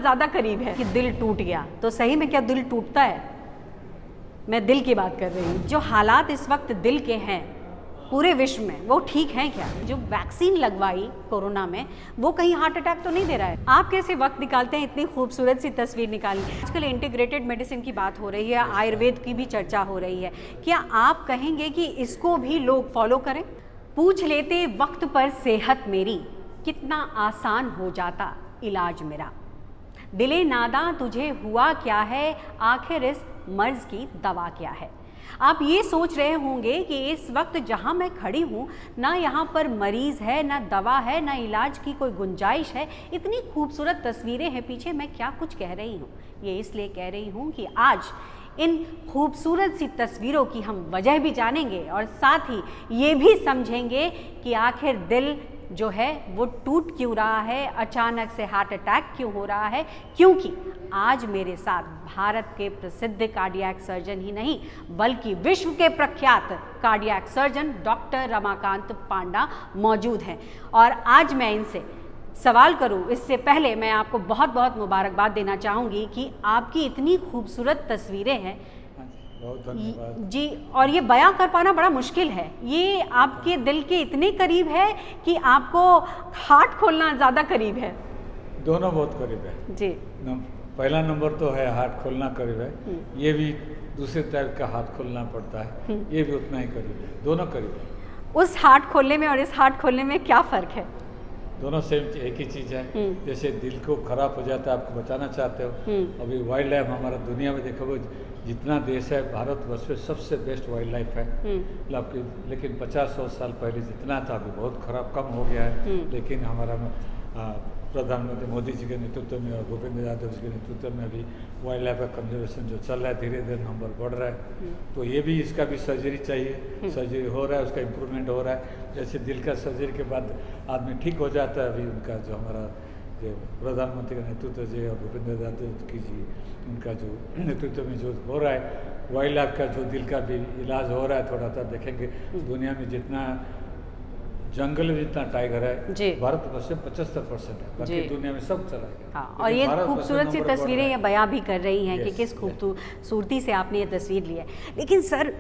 ज़्यादा करीब है कि दिल टूट गया, तो सही में क्या दिल टूटता है? मैं दिल की बात कर रही हूँ। जो हालात इस वक्त दिल के हैं पूरे विश्व में, वो ठीक हैं क्या? जो वैक्सीन लगवाई कोरोना में, वो कहीं हार्ट अटैक तो नहीं दे रहा है? आप कैसे वक्त निकालते हैं इतनी खूबसूरत सी तस्वीर निकालने? आजकल इंटीग्रेटेड मेडिसिन की बात हो रही है, आयुर्वेद की भी चर्चा हो रही है। क्या आप कहेंगे कि इसको भी लोग फॉलो करें? पूछ लेते वक्त पर सेहत मेरी, कितना आसान हो जाता इलाज मेरा। दिले नादा तुझे हुआ क्या है, आखिर इस मर्ज की दवा क्या है? आप ये सोच रहे होंगे कि इस वक्त जहाँ मैं खड़ी हूँ ना यहाँ पर मरीज़ है, ना दवा है, ना इलाज की कोई गुंजाइश है। इतनी खूबसूरत तस्वीरें हैं पीछे, मैं क्या कुछ कह रही हूँ। ये इसलिए कह रही हूँ कि आज इन खूबसूरत सी तस्वीरों की हम वजह भी जानेंगे और साथ ही ये भी समझेंगे कि आखिर दिल जो है वो टूट क्यों रहा है, अचानक से हार्ट अटैक क्यों हो रहा है। क्योंकि आज मेरे साथ भारत के प्रसिद्ध कार्डियक सर्जन ही नहीं बल्कि विश्व के प्रख्यात कार्डियक सर्जन डॉक्टर रमाकांत पांडा मौजूद हैं और आज मैं इनसे सवाल करूं इससे पहले मैं आपको बहुत बहुत मुबारकबाद देना चाहूँगी कि आपकी इतनी खूबसूरत तस्वीरें हैं। बहुत धन्यवाद जी, और ये बयां कर पाना बड़ा मुश्किल है। ये आपके दिल के इतने करीब है कि आपको हार्ट खोलना ज़्यादा करीब है। दोनों बहुत करीब है जी। पहला नंबर तो है हार्ट खोलना करीब है, ये भी दूसरे टाइप का हाथ खोलना पड़ता है, ये भी उतना ही करीब है, दोनों करीब है। उस हार्ट खोलने में और इस हार्ट खोलने में क्या फ़र्क है? दोनों सेम एक ही चीज़ है। जैसे दिल को खराब हो जाता है, आपको बचाना चाहते हो, अभी वाइल्ड लाइफ हमारा दुनिया में देखोगे जितना देश है भारतवर्ष में सबसे बेस्ट वाइल्ड लाइफ है। लेकिन 50-100 साल पहले जितना था अभी बहुत खराब कम हो गया है। लेकिन हमारा प्रधानमंत्री मोदी जी के नेतृत्व में और भूपेंद्र यादव जी के नेतृत्व में अभी वाइल्ड लाइफ का कंजर्वेशन जो चल रहा है, धीरे धीरे नंबर बढ़ रहा है। तो ये भी इसका भी सर्जरी चाहिए, सर्जरी हो रहा है, उसका इम्प्रूवमेंट हो रहा है। जैसे दिल का सर्जरी के बाद आदमी ठीक हो जाता है, अभी उनका जो हमारा जो प्रधानमंत्री का नेतृत्व जी और भूपेंद्र यादव की जी उनका जो नेतृत्व में जो हो रहा है वाइल्ड लाइफ का जो दिल का भी इलाज हो रहा है, थोड़ा सा देखेंगे दुनिया में जितना जंगल में जितना टाइगर है भारतवर्ष से 75% है, बाकी दुनिया में सब चला गया। हाँ, और ये खूबसूरत सी तस्वीरें ये बयां भी कर रही हैं कि किस खूबसूरती से आपने ये तस्वीर ली है। लेकिन सर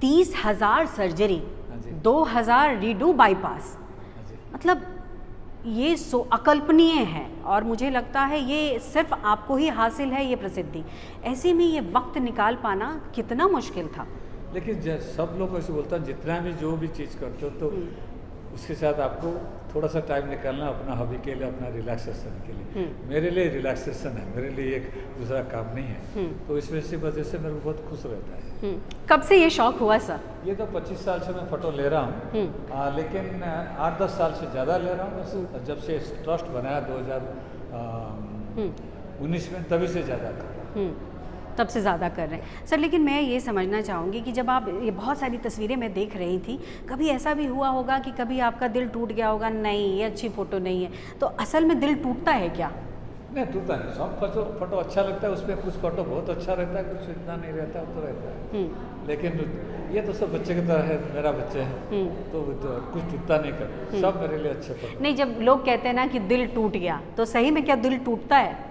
30,000 सर्जरी, 2,000 रीडू बाईपास, मतलब ये अकल्पनीय है और मुझे लगता है ये सिर्फ आपको ही हासिल है ये प्रसिद्धि। ऐसे में ये वक्त निकाल पाना कितना मुश्किल था। लेकिन सब लोग ऐसे बोलता है जितना भी जो भी चीज़ करते हो तो उसके साथ आपको थोड़ा सा टाइम निकालना अपना हॉबी के लिए, अपना रिलैक्सेशन के लिए। मेरे लिए रिलैक्सेशन है, मेरे लिए एक दूसरा काम नहीं है। तो इस वजह से मेरे को बहुत खुश रहता है। कब से ये शौक हुआ सर? ये तो 25 साल से मैं फ़ोटो ले रहा हूँ, लेकिन 8-10 साल से ज़्यादा ले रहा हूँ। जब से ट्रस्ट बनाया 2019 में, तभी से ज़्यादा कर रहा हूँ। तब से ज़्यादा कर रहे हैं सर। लेकिन मैं ये समझना चाहूँगी कि जब आप ये बहुत सारी तस्वीरें मैं देख रही थी, कभी ऐसा भी हुआ होगा कि कभी आपका दिल टूट गया होगा, नहीं ये अच्छी फ़ोटो नहीं है, तो असल में दिल टूटता है क्या? नहीं टूटता नहीं, सब फोटो अच्छा लगता है, उसमें कुछ फ़ोटो बहुत अच्छा रहता है, कुछ इतना नहीं रहता तो रहता है। लेकिन ये तो सब बच्चे की तरह है, मेरा बच्चे है तो कुछ टूटता नहीं कर, सब मेरे लिए अच्छे फोटो। नहीं, जब लोग कहते हैं ना कि दिल टूट गया, तो सही में क्या दिल टूटता है?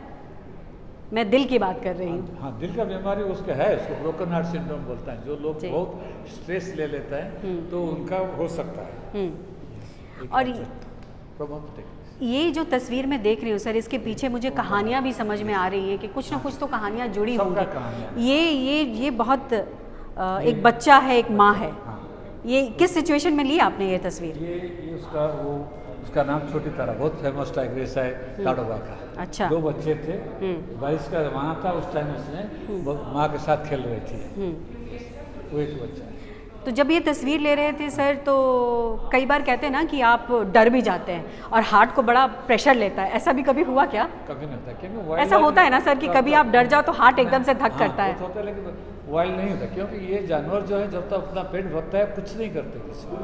मैं दिल की बात कर रही हूँ। हाँ, दिल का बीमारी उसका है, उसको ब्रोकन हार्ट सिंड्रोम बोलता है। जो लोग बहुत स्ट्रेस ले लेता है तो उनका हो सकता है। और ये जो तस्वीर मैं देख रही हूँ सर, इसके पीछे मुझे कहानियाँ भी समझ में आ रही हैं कि कुछ ना कुछ तो कहानियाँ जुड़ी होंगी। ये बहुत एक बच्चा है, एक माँ है। ये किस सिचुएशन में ली आपने ये तस्वीर? ये उसका नाम छोटी तारा, बहुत फेमस टाइग्रेस है ताड़ोबा का। अच्छा। 2 बच्चे थे, बारिश का ज़माना था, उस टाइम उसने माँ के साथ खेल रही थी, वो एक बच्चा। तो जब ये तस्वीर ले रहे थे सर, तो कई बार कहते हैं ना कि आप डर भी जाते हैं और हार्ट को बड़ा प्रेशर लेता है, ऐसा भी कभी हुआ क्या? कभी नहीं होता, क्योंकि ऐसा होता है ना सर कि कभी आप डर जाओ तो हार्ट एकदम से धक करता है। होता है, लेकिन वाइल्ड नहीं होता, क्योंकि ये जानवर जो है जब तक अपना पेट भरता है कुछ नहीं करते किसी को।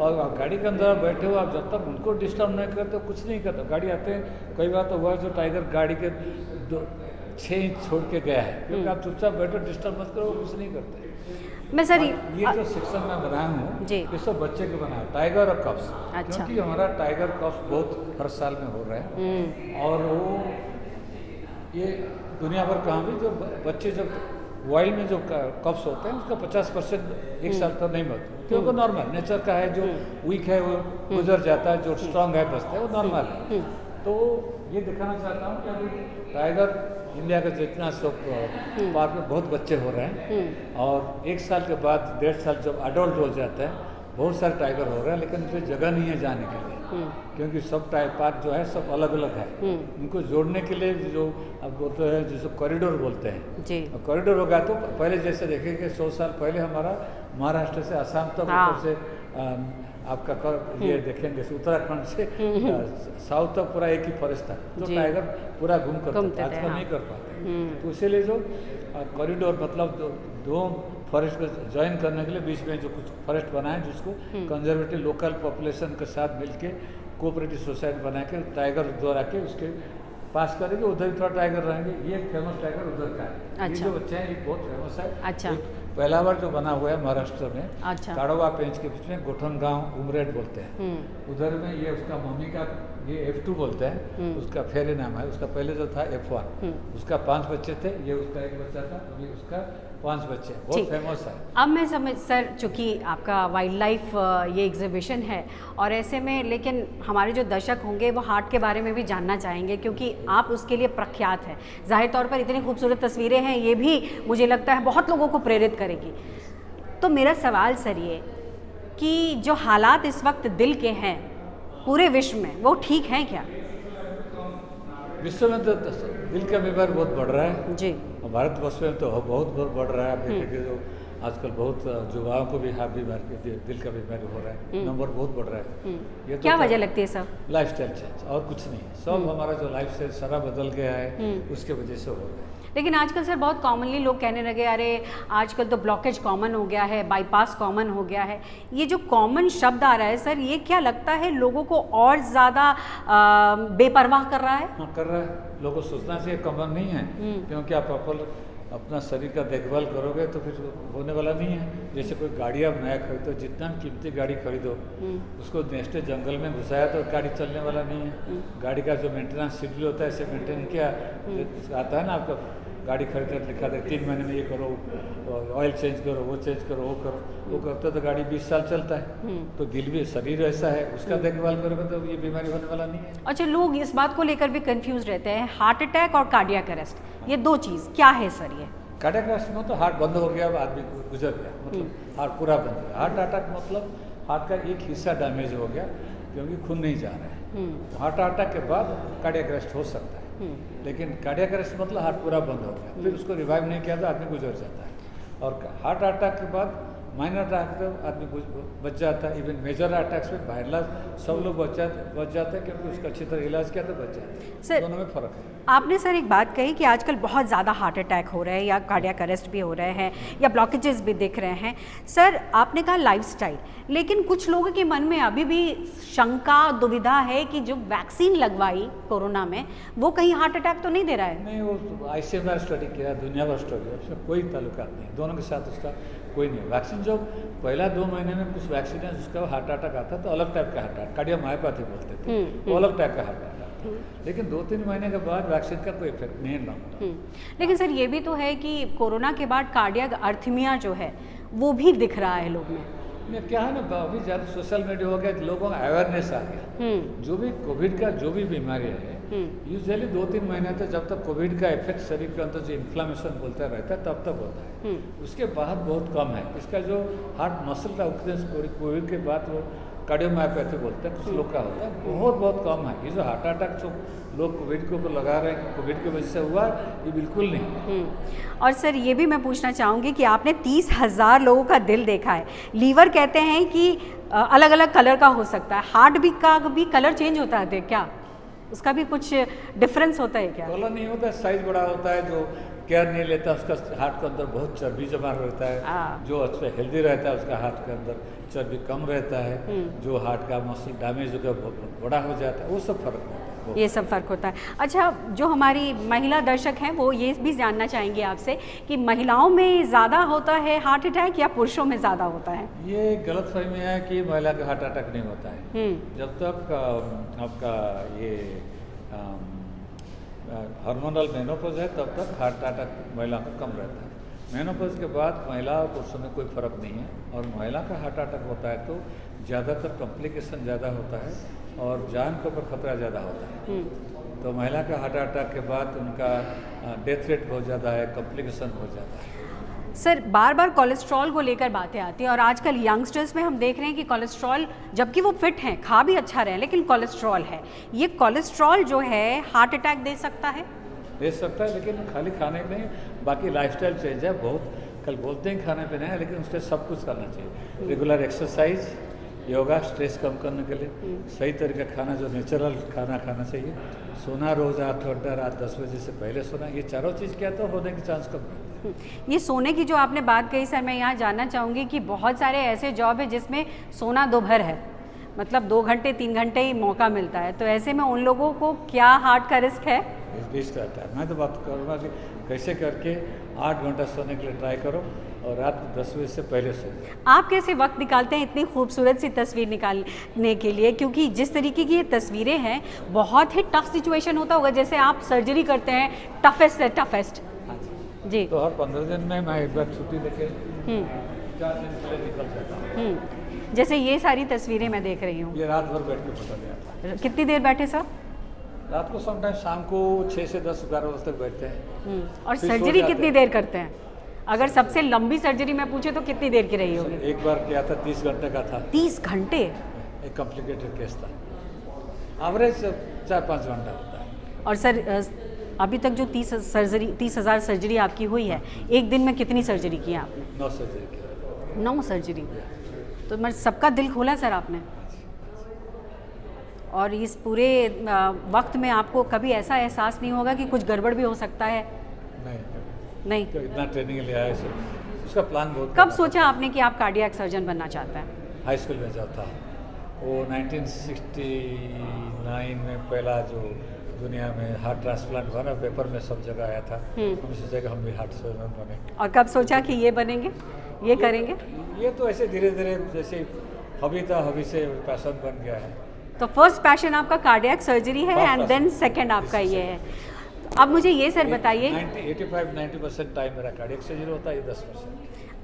और गाड़ी के अंदर बैठे हो आप, जब तक उनको डिस्टर्ब नहीं करते कुछ नहीं करते। गाड़ी आते हैं, कई बार तो हुआ जो टाइगर गाड़ी के 6 इंच छोड़ के गया है, क्योंकि आप चुपचाप बैठो, डिस्टर्ब मत करो, कुछ नहीं करते। मैं सर ये जो सेक्शन मैं बनाया हूँ ये सब बच्चे को बनाया, टाइगर और कप्स। क्योंकि हमारा टाइगर कप्स बहुत हर साल में हो रहा है और वो ये दुनिया भर कहाँ भी जो बच्चे जब वाइल्ड में जो कप्स होते हैं उसका 50% एक साल तक नहीं मरते, क्योंकि नॉर्मल नेचर का है। जो वीक है वो गुजर जाता है, जो स्ट्रांग है बचता है, वो नॉर्मल है। तो ये दिखाना चाहता हूँ कि अभी टाइगर इंडिया का जितना सब पार्क में बहुत बच्चे हो रहे हैं, और 1 साल के बाद 1.5 साल जब अडल्ट हो जाता है बहुत सारे टाइगर हो रहे हैं, लेकिन उनकी जगह नहीं है जाने के लिए, क्योंकि सब पार्क जो है सब अलग अलग है। उनको जोड़ने के लिए जो अब बोलते हैं जिसको कॉरिडोर बोलते हैं जी, कॉरिडोर होगा तो पहले जैसे देखेंगे 100 साल पहले हमारा महाराष्ट्र से असम तक ऊपर से आपका ये देखेंगे उत्तराखंड से साउथ तक पूरा एक ही फॉरेस्ट था, तो टाइगर पूरा घूम कर आजकल नहीं कर पाते। तो इसीलिए जो कॉरिडोर मतलब दो फॉरेस्ट को ज्वाइन करने के लिए बीच में जो कुछ फॉरेस्ट बनाए, जिसको कंजर्वेटिव लोकल पॉपुलेशन के साथ मिलके कोऑपरेटिव सोसाइटी बना के टाइगर द्वारा के उसके पास करेंगे, उधर भी थोड़ा टाइगर रहेंगे। ये फेमस टाइगर उधर का है। ये जो बच्चे हैं ये बहुत फेमस है। अच्छा, पहला बार जो बना हुआ है महाराष्ट्र में, अच्छा, ताड़ोबा पेंच के बीच में गोठन गांव उमरेड बोलते हैं, उधर में ये उसका मम्मी का ये F2 बोलते हैं, उसका फेरे नाम है। उसका पहले जो था F1, उसका 5 बच्चे थे, ये उसका 1 बच्चा था, अभी उसका 5 बच्चे, बहुत फेमस है। अब मैं समझ सर, चूँकि आपका वाइल्ड लाइफ ये एग्जीबिशन है और ऐसे में, लेकिन हमारे जो दर्शक होंगे वो हार्ट के बारे में भी जानना चाहेंगे, क्योंकि आप उसके लिए प्रख्यात हैं। जाहिर तौर पर इतनी खूबसूरत तस्वीरें हैं, ये भी मुझे लगता है बहुत लोगों को प्रेरित करेगी। तो मेरा सवाल सर ये कि जो हालात इस वक्त दिल के हैं पूरे विश्व में, वो ठीक हैं क्या? विश्व में तो दिल का बीमारी बहुत बढ़ रहा है जी, भारतवर्ष में तो बहुत बढ़ रहा है। आप देखेंगे जो आजकल बहुत युवाओं को भी हार्ट बीमारी, दिल का बीमारी हो रहा है, नंबर बहुत बढ़ रहा है। ये क्या वजह लगती है सर? लाइफस्टाइल चेंज, और कुछ नहीं है। सब हमारा जो लाइफस्टाइल सारा बदल गया है, उसके वजह से हो रहा है। लेकिन आजकल सर बहुत कॉमनली लोग कहने लगे, अरे आजकल तो ब्लॉकेज कॉमन हो गया है, बाईपास कॉमन हो गया है। ये जो कॉमन शब्द आ रहा है सर, ये क्या लगता है लोगों को और ज़्यादा बेपरवाह कर रहा है? हाँ, कर रहा है। लोगों को सोचना चाहिए कॉमन नहीं है, क्योंकि आप अपना शरीर का देखभाल करोगे तो फिर होने वाला नहीं है। जैसे कोई गाड़ी आप नया खरीदो, जितना कीमती गाड़ी खरीदो, उसको नेक्स्ट जंगल में घुसाया तो गाड़ी चलने वाला नहीं है। गाड़ी का जो मेंटेनेंस शेड्यूल होता है, ऐसे मेंटेन किया आता है ना, आपका गाड़ी खरीदते लिखा था 3 महीने में ये करो, ऑयल चेंज करो, वो चेंज करो, वो करो, वो करते तो गाड़ी 20 साल चलता है। तो दिल भी, शरीर ऐसा है, उसका देखभाल करोगे तो ये बीमारी होने वाला नहीं है। अच्छा, लोग इस बात को लेकर भी कंफ्यूज रहते हैं, हार्ट अटैक और कार्डियक अरेस्ट, ये 2 चीज़ क्या है सर? ये कार्डियक अरेस्ट में तो हार्ट बंद हो गया, आदमी गुजर गया, मतलब हार्ट पूरा बंद हो गया। हार्ट अटैक मतलब हार्ट का एक हिस्सा डैमेज हो गया, क्योंकि खून नहीं जा रहा है। हार्ट अटैक के बाद कार्डियक अरेस्ट हो सकता है, लेकिन कार्डियक अरेस्ट मतलब हार्ट पूरा बंद हो गया, फिर उसको रिवाइव नहीं किया तो आदमी गुजर जाता है। और हार्ट अटैक के बाद माइनर अटैक तो आदमी बच जाता है। इवन मेजर अटैक्स में बाहरला सब लोग बच जाते हैं, क्योंकि उसका अच्छी तरह इलाज किया तो बच जाते हैं। सर, दोनों में फ़र्क है। आपने सर एक बात कही कि आजकल बहुत ज़्यादा हार्ट अटैक हो रहे हैं, या कार्डियक अरेस्ट भी हो रहे हैं, या ब्लॉकेजेस भी दिख रहे हैं। सर, आपने कहा लाइफस्टाइल, लेकिन कुछ लोगों के मन में अभी भी शंका, दुविधा है कि जो वैक्सीन लगवाई कोरोना में, वो कहीं हार्ट अटैक तो नहीं दे रहा है? नहीं, वो ICMR स्टडी किया, दुनिया भर स्टडी है, उसमें कोई ताल्लुकात नहीं, दोनों के साथ उसका कोई नहीं। वैक्सीन जो पहला 2 महीने में कुछ वैक्सीन है जिसका हार्ट अटैक आता तो अलग टाइप का हार्ट अटैक, कार्डियोमायोपैथी बोलते थे, वो अलग टाइप का हार्ट अटैक। लेकिन 2-3 महीने के बाद वैक्सीन का कोई इफेक्ट नहीं है। लेकिन सर ये भी तो है कि कोरोना के बाद कार्डियक अर्थमिया जो है वो भी दिख रहा है लोग में। क्या है ना, अभी ज़्यादा सोशल मीडिया हो गया, लोगों का अवेयरनेस आ गया। जो भी कोविड का जो भी बीमारी है, यूजुअली 2-3 महीने तक, जब तक कोविड का इफेक्ट शरीर के अंदर जो इन्फ्लामेशन बोलता रहता है तब तक होता है, उसके बाद बहुत कम है। इसका जो हार्ट मसल का वीकनेस कोविड के बाद वो कार्डियोमायोपैथी बोलते हैं, कुछ लोग का होता है, बहुत कम है। ये जो हार्ट अटैक जो लोग कोविड के ऊपर लगा रहे हैं कि कोविड की वजह से हुआ, ये बिल्कुल नहीं। और सर ये भी मैं पूछना चाहूँगी कि आपने 30,000 लोगों का दिल देखा है। लीवर कहते हैं कि अलग अलग कलर का हो सकता है, हार्ट का भी कलर चेंज होता है क्या? उसका भी कुछ डिफरेंस होता है क्या? कलर नहीं होता, साइज बड़ा होता है। जो केयर नहीं लेता उसका हार्ट के अंदर बहुत चर्बी जमा रहता है। जो अच्छा हेल्दी रहता है उसका हार्ट के अंदर चर्बी कम रहता है। जो हार्ट का मसल डैमेज होकर बड़ा हो जाता है, वो सब फर्क होता है। ये सब फर्क होता है। अच्छा, जो हमारी महिला दर्शक हैं वो ये भी जानना चाहेंगे आपसे कि महिलाओं में ज़्यादा होता है हार्ट अटैक या पुरुषों में ज़्यादा होता है? ये गलतफहमी है कि महिला का हार्ट अटैक नहीं होता है। जब तक आपका ये हार्मोनल मेनोपॉज है तब तक हार्ट अटैक महिला का कम रहता है। मेनोपॉज के बाद महिला और पुरुषों में कोई फर्क नहीं है, और महिला का हार्ट अटैक होता है तो ज़्यादातर कॉम्प्लिकेशन ज़्यादा होता है और जान के ऊपर खतरा ज़्यादा होता है। तो महिला का हार्ट अटैक के बाद उनका डेथ रेट बहुत ज़्यादा है, कॉम्प्लिकेशन बहुत ज़्यादा है। सर बार बार कोलेस्ट्रॉल को लेकर बातें आती हैं, और आजकल यंगस्टर्स में हम देख रहे हैं कि कोलेस्ट्रॉल, जबकि वो फिट हैं, खा भी अच्छा रहे हैं, लेकिन कोलेस्ट्रॉल है। ये कोलेस्ट्रॉल जो है हार्ट अटैक दे सकता है? दे सकता है, लेकिन खाली खाने में नहीं, बाकी लाइफस्टाइल चेंज है बहुत। कल बोलते हैं खाने पीने है, लेकिन उसके सब कुछ करना चाहिए। रेगुलर एक्सरसाइज, योगा, स्ट्रेस कम करने के लिए, सही तरीके का खाना, जो नेचुरल खाना खाना चाहिए, सोना रोज़ 8 घंटा, रात 10 बजे से पहले सोना, ये चारों चीज़ क्या तो होने की चांस कम है। ये सोने की जो आपने बात कही सर, मैं यहाँ जानना चाहूँगी कि बहुत सारे ऐसे जॉब है जिसमें सोना दोपहर है, मतलब 2 घंटे 3 घंटे ही मौका मिलता है, तो ऐसे में उन लोगों को क्या हार्ट का रिस्क है? रिस्क रहता है। मैं तो बात करूँगा कि कैसे करके 8 घंटा सोने के लिए ट्राई करो और रात 10 बजे से पहले सो। आप कैसे वक्त निकालते हैं इतनी खूबसूरत सी तस्वीर निकालने के लिए? क्योंकि जिस तरीके की ये तस्वीरें हैं, बहुत ही टफ सिचुएशन होता होगा, जैसे आप सर्जरी करते हैं, टफेस्ट से टफेस्ट। जी। तो हर 15 दिन में मैं एक बार छुट्टी लेके 4 दिन पहले निकल जाता हूँ। जैसे ये सारी तस्वीरें मैं देख रही हूँ, ये रात भर बैठ के पता गया था। कितनी देर बैठे सर? रात को समटाइम शाम को 6 से 10-11 बजे तक बैठते हैं। और फिर सो सर्जरी जाते कितनी हैं। देर करते हैं? अगर सबसे लंबी सर्जरी मैं पूछे तो कितनी देर की रही होगी? एक बार किया था 30 घंटे का था। 30 घंटे? एक कॉम्प्लिकेटेड केस था। एवरेज 4-5 घंटा होता है। और सर अभी तक जो 30,000 सर्जरी आपकी हुई है, एक दिन में कितनी सर्जरी की है आपने? 9 सर्जरी की। 9 सर्जरी। तो मैं सबका दिल खोला सर आपने। और इस पूरे वक्त में आपको कभी ऐसा एहसास नहीं होगा कि कुछ गड़बड़ भी हो सकता है? नहीं। तो इतना ट्रेनिंग लिया है, उसका प्लान बहुत। कब सोचा आपने कि आप कार्डियक सर्जन बनना चाहते हैं? हाई स्कूल में जब था, वो 1969 में पहला जो दुनिया में हार्ट ट्रांसप्लांट हुआ ना, पेपर में सब जगह आया था। हमने सोचा कि हम भी हार्ट सर्जन बने। और कब सोचा कि ये बनेंगे, ये करेंगे? ये तो ऐसे धीरे धीरे, जैसे हॉबी था, हॉबी से पैशन बन गया है। तो फर्स्ट पैशन आपका कार्डियक सर्जरी है, एंड देन सेकंड आपका ये है। अब मुझे ये सर बताइए, 85-90% टाइम मेरा कार्डियक सर्जरी होता है, ये 10%।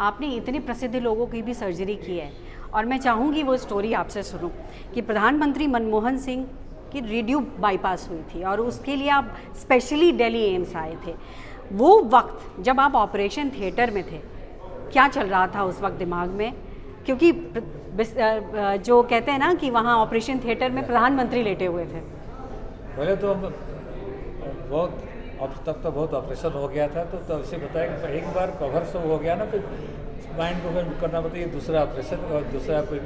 आपने इतने प्रसिद्ध लोगों की भी सर्जरी की है, और मैं चाहूँगी वो स्टोरी आपसे सुनूं कि प्रधानमंत्री मनमोहन सिंह की रेडियो बाईपास हुई थी, और उसके लिए आप स्पेशली दिल्ली एम्स आए थे। वो वक्त जब आप ऑपरेशन थिएटर में थे, क्या चल रहा था उस वक्त दिमाग में? क्योंकि जो कहते हैं ना कि वहाँ ऑपरेशन थिएटर में प्रधानमंत्री लेटे हुए थे। पहले तो बहुत, अब तब तो बहुत ऑपरेशन हो गया था, तो तब से बताया कि एक बार कवर सब हो गया ना, फिर माइंड को फिर करना पड़ता है। ये दूसरा ऑपरेशन, और दूसरा कोई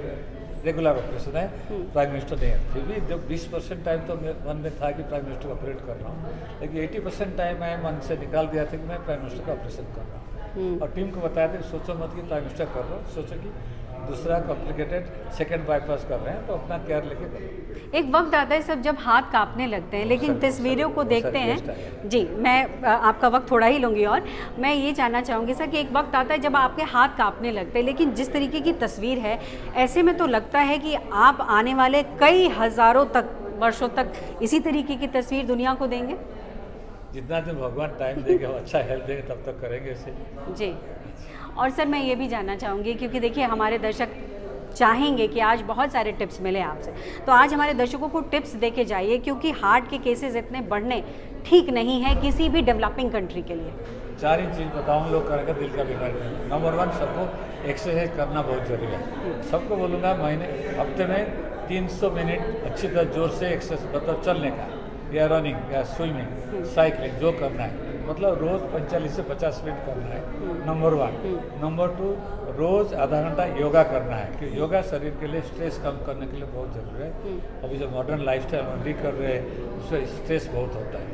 रेगुलर ऑपरेशन है, प्राइम मिनिस्टर नहीं है। फिर भी जब 20% टाइम तो मन में था कि प्राइम मिनिस्टर को ऑपरेट कर रहा हूँ, लेकिन 80% टाइम मैं मन से निकाल दिया था कि मैं प्राइम मिनिस्टर का ऑपरेशन कर रहा हूँ। और टीम को बताया था कि सोचो मत कि प्राइम मिनिस्टर कर रहा हूँ, सोचो कि दूसरा कॉम्प्लिकेटेड सेकंड बाईपास कर रहे हैं, तो अपना केयर लेके करो। एक वक्त आता है सब जब हाथ कांपने लगते हैं, लेकिन तस्वीरों को देखते हैं। जी, मैं आपका वक्त थोड़ा ही लूँगी, और मैं ये जानना चाहूँगी सर कि एक वक्त आता है जब आपके हाथ कांपने लगते हैं, लेकिन जिस तरीके की तस्वीर है, ऐसे में तो लगता है कि आप आने वाले कई हज़ारों वर्षों तक इसी तरीके की तस्वीर दुनिया को देंगे। जितना दिन भगवान टाइम देंगे, अच्छा हेल्थ देंगे, तब तक करेंगे इसे। जी। और सर मैं ये भी जानना चाहूँगी, क्योंकि देखिए हमारे दर्शक चाहेंगे कि आज बहुत सारे टिप्स मिले आपसे, तो आज हमारे दर्शकों को टिप्स दे के जाइए, क्योंकि हार्ट के केसेस इतने बढ़ने ठीक नहीं है किसी भी डेवलपिंग कंट्री के लिए। 4 ही चीज़ बताऊँ लोग करेंगे दिल का बीमारी। नंबर 1, सबको एक्सरसाइज करना बहुत जरूरी है। सबको बोलूँगा हफ्ते में 300 मिनट अच्छी तरह जोर से एक्सरसाइज, मतलब चलने का, या रनिंग, या स्विमिंग, साइकिलिंग, जो करना है, मतलब रोज़ 45 से 50 मिनट करना है, नंबर 1। नंबर 2, रोज़ आधा घंटा योगा करना है, कि योगा शरीर के लिए स्ट्रेस कम करने के लिए बहुत ज़रूरी है। अभी जो मॉडर्न लाइफस्टाइल हम लीड कर रहे हैं, उससे स्ट्रेस बहुत होता है।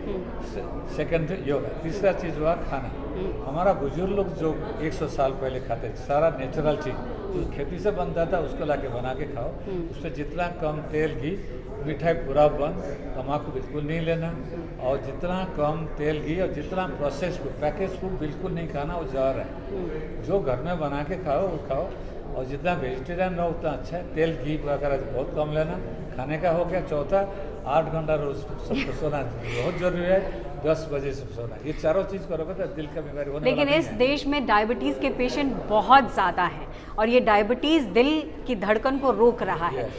सेकंड योगा। तीसरा चीज़ हुआ खाना। हमारा बुजुर्ग लोग जो 100 साल पहले खाते थे, सारा नेचुरल चीज़ जो खेती से बनता था, उसको लाके बना के खाओ। उसमें जितना कम तेल, घी, मिठाई पूरा बंद, तम्बाकू बिल्कुल नहीं लेना, और जितना कम तेल, घी, और जितना प्रोसेस फूड, पैकेज फूड बिल्कुल नहीं खाना, वो जहर है। जो घर में बना के खाओ वो खाओ, और जितना वेजिटेरियन रहो उतना अच्छा है। तेल, घी वगैरह बहुत कम लेना। खाने का हो गया। चौथा, 8 घंटा रोज सबको सोना बहुत जरूरी है। 10 बजे से सोना, ये चारों चीज़ करोगे तो दिल का बीमारी होने लेकिन वाला इस नहीं है। देश में डायबिटीज़ के पेशेंट बहुत ज़्यादा हैं और ये डायबिटीज़ दिल की धड़कन को रोक रहा है।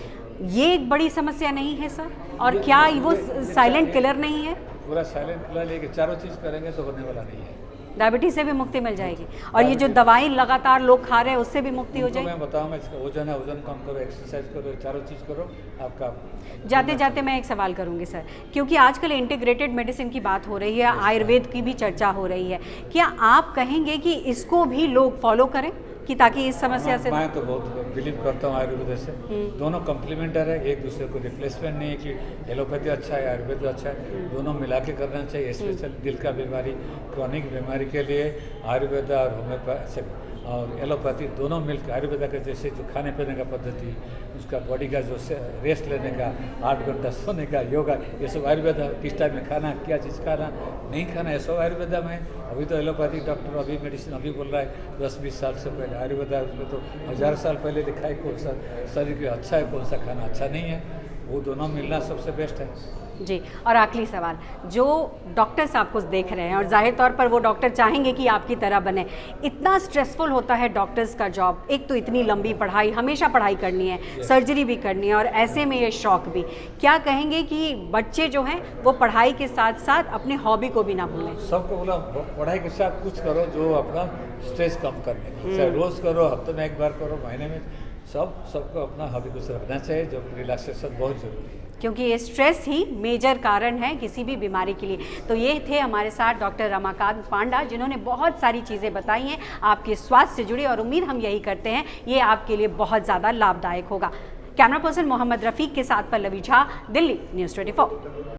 ये एक बड़ी समस्या नहीं है सर? और क्या वो साइलेंट किलर नहीं है? पूरा साइलेंट किलर, लेके चारों चीज़ करेंगे तो होने वाला नहीं है। डायबिटीज से भी मुक्ति मिल जाएगी और ये जो दवाई लगातार लोग खा रहे हैं उससे भी मुक्ति हो उनको जाएगी। मैं बताऊँ, मैं इसका वजन है, वजन कम करो, एक्सरसाइज करो, चारों चीज़ करो, आपका जाते जाते मैं एक सवाल करूंगी सर, क्योंकि आजकल इंटीग्रेटेड मेडिसिन की बात हो रही है, आयुर्वेद की भी चर्चा हो रही है, क्या आप कहेंगे कि इसको भी लोग फॉलो करें कि ताकि इस समस्या से? मैं तो बहुत बिलीव करता हूँ आयुर्वेद से। दोनों कम्प्लीमेंटर है, एक दूसरे को रिप्लेसमेंट नहीं है कि एलोपैथी अच्छा है आयुर्वेद अच्छा है, दोनों मिला के करना चाहिए। स्पेशल दिल का बीमारी, क्रॉनिक बीमारी के लिए आयुर्वेद और होम्योपैथी और एलोपैथी दोनों मिलकर, आयुर्वेद का जैसे जो खाने पीने का पद्धति, उसका बॉडी का जो रेस्ट लेने का, 8 घंटा सोने का, योगा, ये सब आयुर्वेद, किस टाइम में खाना, क्या चीज़ खाना, नहीं खाना, ये सब आयुर्वेद में है। अभी तो एलोपैथिक डॉक्टर अभी मेडिसिन अभी बोल रहा है 10-20 साल से पहले, आयुर्वेद उसमें तो 1000 साल पहले लिखा है कौन सा शरीर के अच्छा है, कौन सा खाना अच्छा नहीं है। वो दोनों मिलना सबसे बेस्ट है जी। और आखिरी सवाल, जो डॉक्टर्स आपको देख रहे हैं और जाहिर तौर पर वो डॉक्टर चाहेंगे कि आपकी तरह बने, इतना स्ट्रेसफुल होता है डॉक्टर्स का जॉब, एक तो इतनी लंबी पढ़ाई, हमेशा पढ़ाई करनी है, सर्जरी भी करनी है और ऐसे में ये शौक भी, क्या कहेंगे कि बच्चे जो हैं वो पढ़ाई के साथ साथ अपने हॉबी को भी ना भूलें? सबको बोला पढ़ाई के साथ कुछ करो जो अपना स्ट्रेस कम करने, चाहे रोज़ करो, हफ्ते में एक बार करो, महीने में, सबको अपना हॉबी को रखना चाहिए, जो रिलैक्सेशन बहुत ज़रूरी है, क्योंकि ये स्ट्रेस ही मेजर कारण है किसी भी बीमारी के लिए। तो ये थे हमारे साथ डॉक्टर रमाकांत पांडा, जिन्होंने बहुत सारी चीज़ें बताई हैं आपके स्वास्थ्य से जुड़ी, और उम्मीद हम यही करते हैं ये आपके लिए बहुत ज़्यादा लाभदायक होगा। कैमरा पर्सन मोहम्मद रफ़ीक के साथ पल्लवी झा, दिल्ली, न्यूज़ 24।